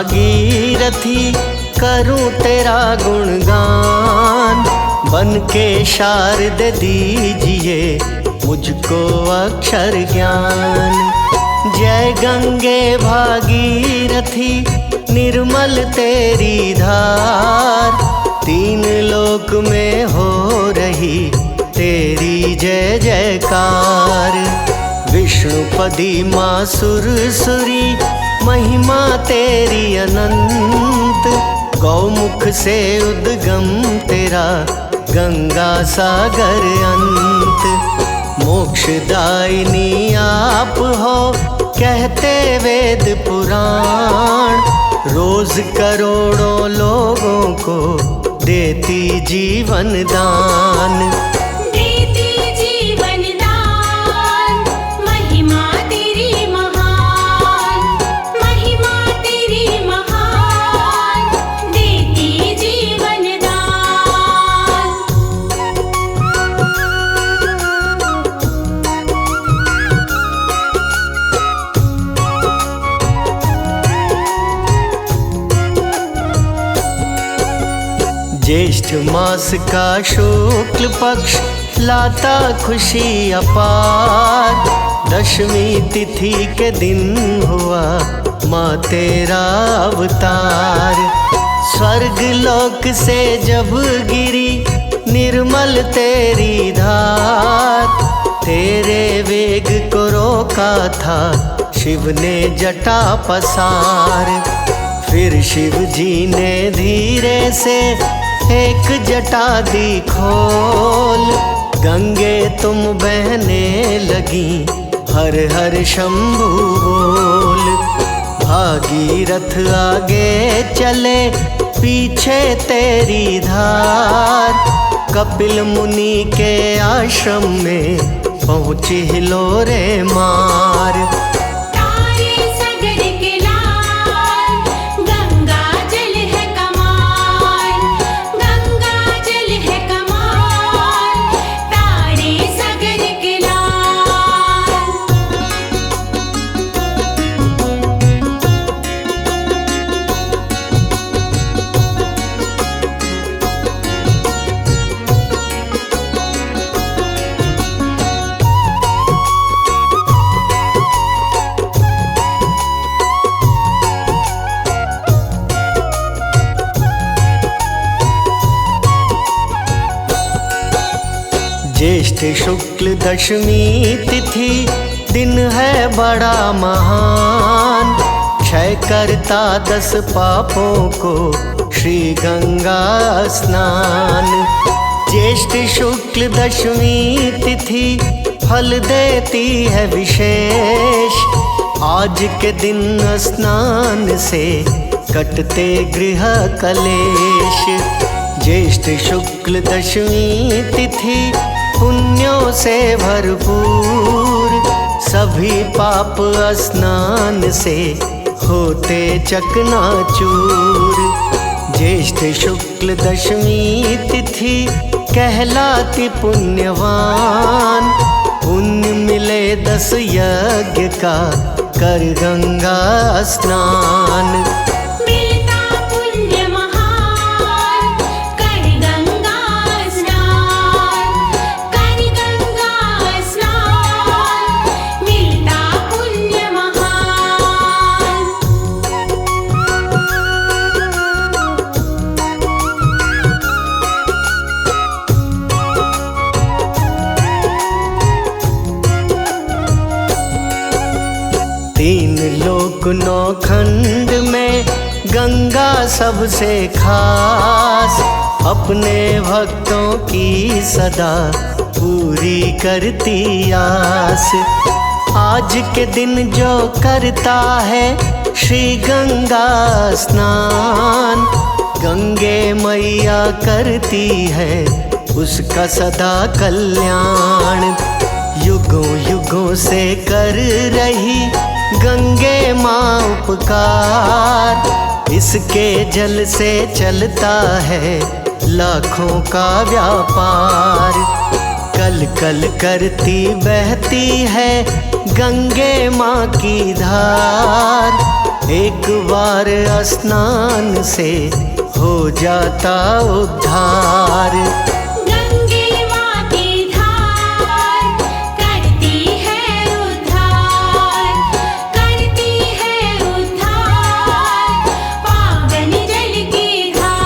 भागीरथी करूं तेरा गुणगान। बन के शारद दीजिए मुझको अक्षर ज्ञान। जय गंगे भागीरथी निर्मल तेरी धार। तीन लोक में हो रही तेरी जय जयकार। विष्णुपदी माँ सुरसुरी महिमा तेरी अनंत। गौमुख से उद्गम तेरा गंगा सागर अंत। मोक्षदायिनी आप हो कहते वेद पुराण। रोज करोड़ों लोगों को देती जीवन दान। देती जीवन दान, महिमा तेरी महान, महिमा तेरी महान, देती जीवन दान। ज्येष्ठ मास का शुक्ल पक्ष लाता खुशी अपार। दशमी तिथि के दिन हुआ माँ तेरा अवतार। स्वर्ग लोक से जब गिरी निर्मल तेरी धार। तेरे वेग को रोका था शिव ने जटा पसार। फिर शिव जी ने धीरे से एक जटा दी खोल। गंगे तुम बहने लगी हर हर शंभु बोल। भागीरथ आगे चले पीछे तेरी धार। कपिल मुनि के आश्रम में पहुँची हिलोरे मार। ज्येष्ठ शुक्ल दशमी तिथि दिन है बड़ा महान। क्षय करता 10 पापों को श्री गंगा स्नान। ज्येष्ठ शुक्ल दशमी तिथि फल देती है विशेष। आज के दिन स्नान से कटते गृह कलेश। ज्येष्ठ शुक्ल दशमी तिथि पुण्यों से भरपूर। सभी पाप स्नान से होते चकनाचूर। ज्येष्ठ शुक्ल दशमी तिथि कहलाती पुण्यवान। पुण्य मिले 10 यज्ञ का कर गंगा स्नान। तीन लोक 9 खंड में गंगा सबसे खास। अपने भक्तों की सदा पूरी करती आस। आज के दिन जो करता है श्री गंगा स्नान। गंगे मैया करती है उसका सदा कल्याण। युगों युगों से कर रही गंगे माँ उपकार। इसके जल से चलता है लाखों का व्यापार। कल कल करती बहती है गंगे माँ की धार। एक बार स्नान से हो जाता उद्धार। गंगे माँ की धार करती है उद्धार, करती है उद्धार, पावन जल की धार।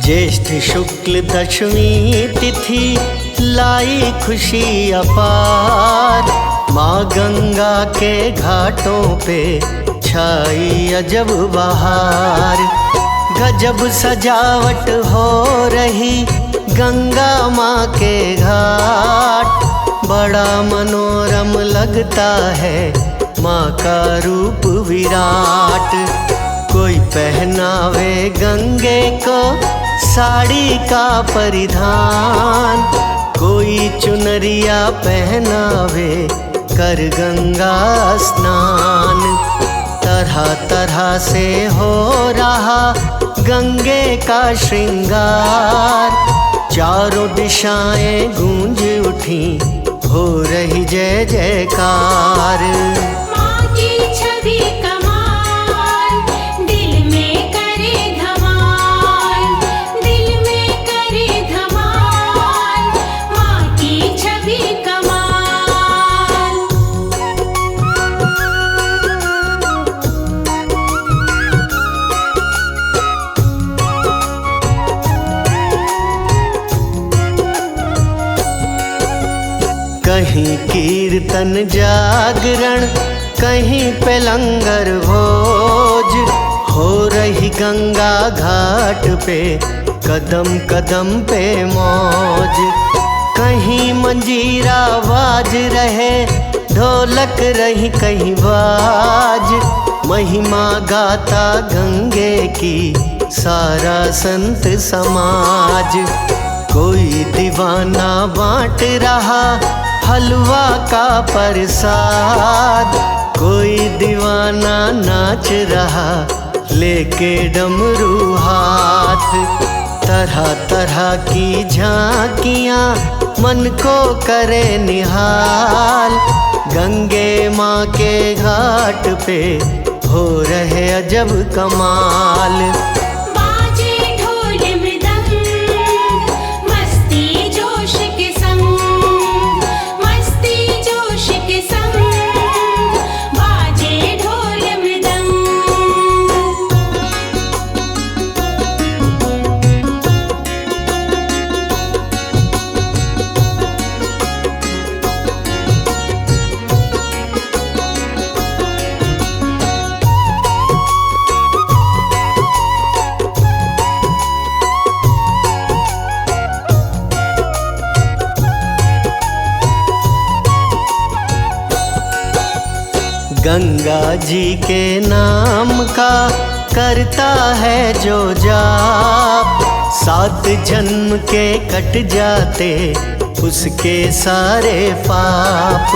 ज्येष्ठ शुक्ल दशमी तिथि लाई खुशी अपार। माँ गंगा के घाटों पे छाई अजब बहार। गजब सजावट हो रही गंगा माँ के घाट। बड़ा मनोरम लगता है माँ का रूप विराट। कोई पहनावे गंगे को साड़ी का परिधान, कोई चुनरिया पहनावे कर गंगा स्नान। तरह तरह से हो रहा गंगे का श्रृंगार। चारों दिशाएं गूंज उठी, हो रही जय जयकार। माँ की छवि कमाल, दिल में करे धमाल, दिल में करे धमाल, माँ की छवि कमाल। कहीं कीर्तन जागरण, कहीं पे लंगर भोज। हो रही गंगा घाट पे कदम कदम पे मौज। कहीं मंजीरा बाज रहे, ढोलक रही कहीं बाज। महिमा गाता गंगे की सारा संत समाज। कोई दीवाना बांट रहा हलवा का प्रसाद। कोई दीवाना नाच रहा लेके डमरू हाथ। तरह तरह की झांकियाँ मन को करे निहाल। गंगे माँ के घाट पे हो रहे अजब कमाल। बाजे ढोल मृदंग, मस्ती जोश के संग, मस्ती जोश के संग, बाजे ढोल मृदंग। गंगा जी के नाम का करता है जो जाप। 7 जन्म के कट जाते उसके सारे पाप।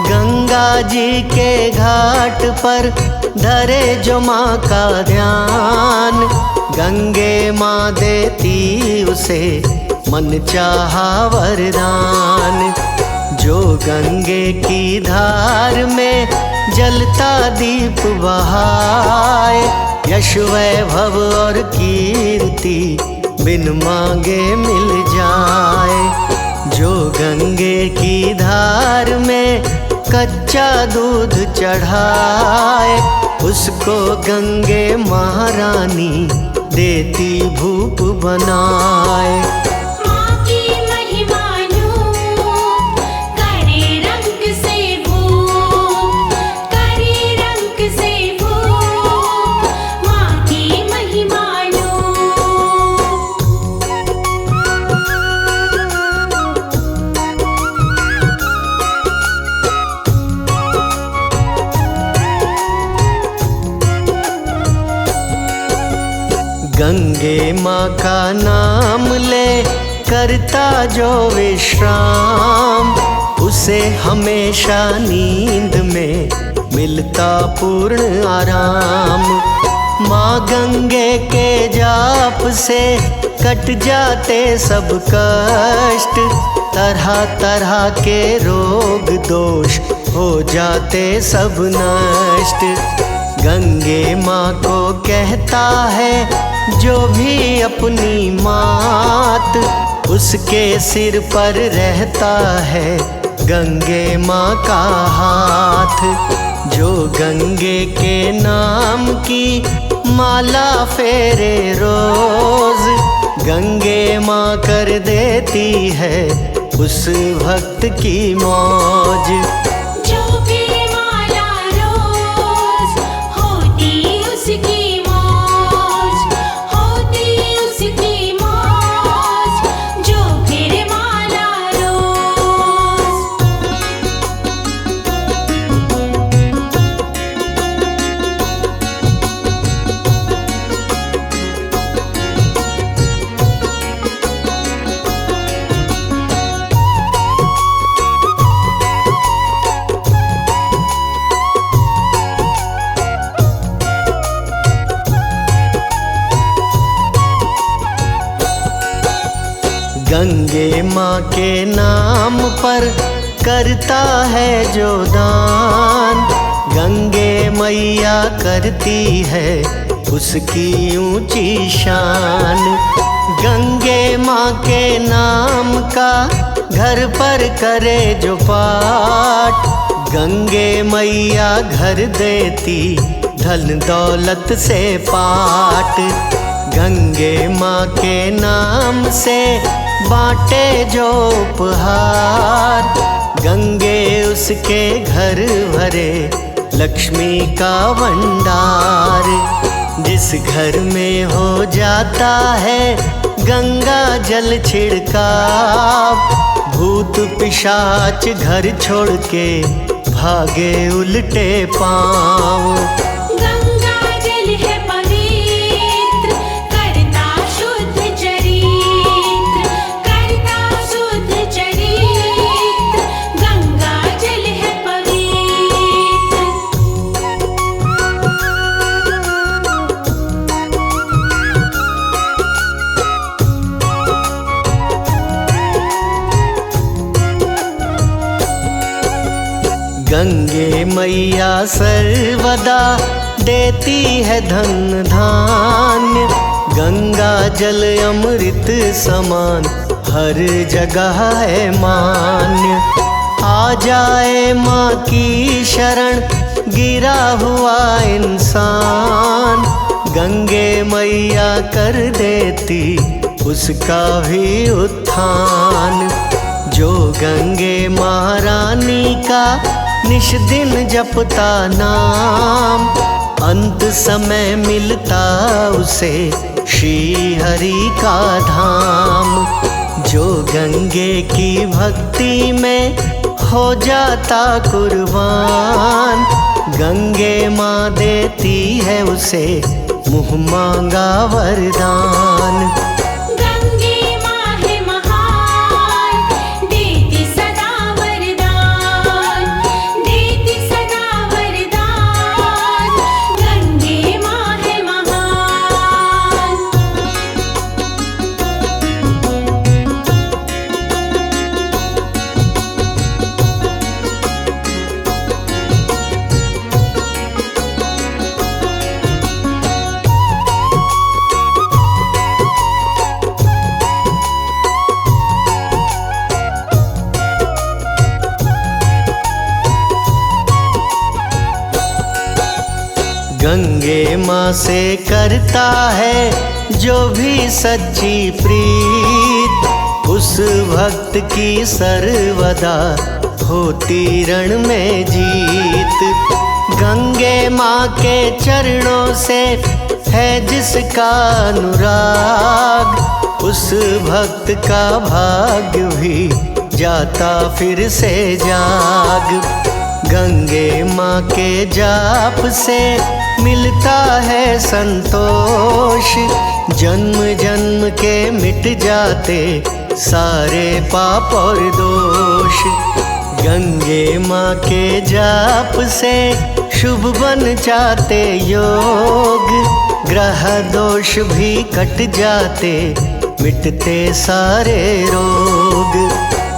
गंगा जी के घाट पर धरे जो माँ का ध्यान। गंगे माँ देती उसे मन चाहा वरदान। जो गंगे की धार में जलता दीप बहाए। यश वैभव और कीर्ति बिन मांगे मिल जाए। जो गंगे की धार में कच्चा दूध चढ़ाए, उसको गंगे महारानी देती भूप बनाए। माँ की महिमा नूप, करे रंग से भूप, करे रंग से भूप, माँ की महिमा नूप। गंगे माँ का नाम ले करता जो विश्राम, उसे हमेशा नींद में मिलता पूर्ण आराम। माँ गंगे के जाप से कट जाते सब कष्ट, तरह तरह के रोग दोष हो जाते सब नष्ट। गंगे माँ को कहता है जो भी अपनी मात, उसके सिर पर रहता है गंगे माँ का हाथ। जो गंगे के नाम की माला फेरे रोज, गंगे माँ कर देती है उस भक्त की मौज। जो भी माला रोज होती उसकी मौज, होती उसकी मौज, जो फिर माला रोज। गंगे माँ के नाम पर करता है जो दान, गंगे मैया करती है उसकी ऊंची शान। गंगे माँ के नाम का घर पर करे जो पाठ, गंगे मैया घर देती धन दौलत से पाट। गंगे माँ के नाम से बांटे जो उपहार, गंगे उसके घर भरे लक्ष्मी का भंडार। जिस घर में हो जाता है गंगा जल छिड़काव, भूत पिशाच घर छोड़ के भागे उल्टे पाँव। गंगा जल है पवित्र, करता शुद्ध चरित्र, करता शुद्ध चरित्र, गंगा जल है पवित्र। गंगे मैया सर्वदा देती है धन धान्य, गंगा जल अमृत समान हर जगह है मान्य। आ जाए माँ की शरण गिरा हुआ इंसान, गंगे मैया कर देती उसका भी उत्थान। जो गंगे महारानी का निश दिन जपता नाम, अंत समय मिलता उसे श्री हरि का धाम। जो गंगे की भक्ति में हो जाता कुर्बान, गंगे माँ देती है उसे मुँह मांगा वरदान। गंगे माँ है महान, देती सदा वरदान, देती सदा वरदान, गंगे माँ है महान। गंगे माँ से करता है जो भी सच्ची प्रीत, उस भक्त की सर्वदा होती रण में जीत। गंगे माँ के चरणों से है जिसका अनुराग, उस भक्त का भाग्य भी जाता फिर से जाग। गंगे माँ के जाप से मिलता है संतोष। जन्म जन्म के मिट जाते सारे पाप और दोष। गंगे माँ के जाप से शुभ बन जाते योग। ग्रह दोष भी कट जाते मिटते सारे रोग।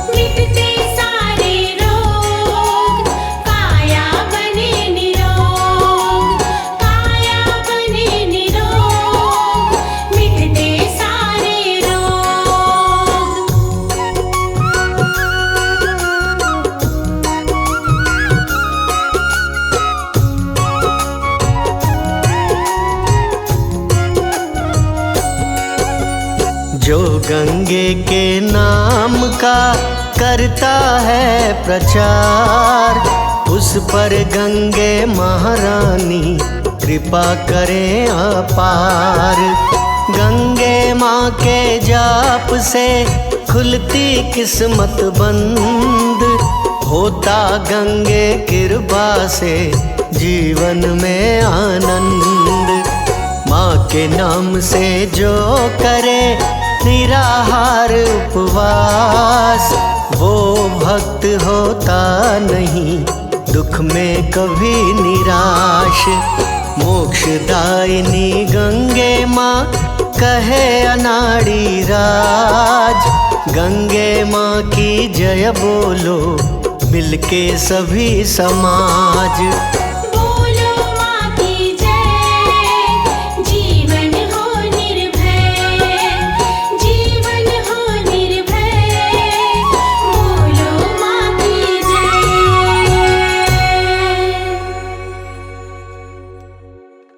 मिटते सारे रोग, काया बने निरोग, काया बने निरोग, मिटते सारे रोग। जो गंगे के नाम का करता है प्रचार, उस पर गंगे महारानी कृपा करें अपार। गंगे माँ के जाप से खुलती किस्मत बंद, होता गंगे कृपा से जीवन में आनंद। माँ के नाम से जो करे निराहार उपवास, वो भक्त होता नहीं दुख में कभी निराश। मोक्षदायिनी गंगे माँ कहे अनाड़ी राज। गंगे माँ की जय बोलो मिलके सभी समाज।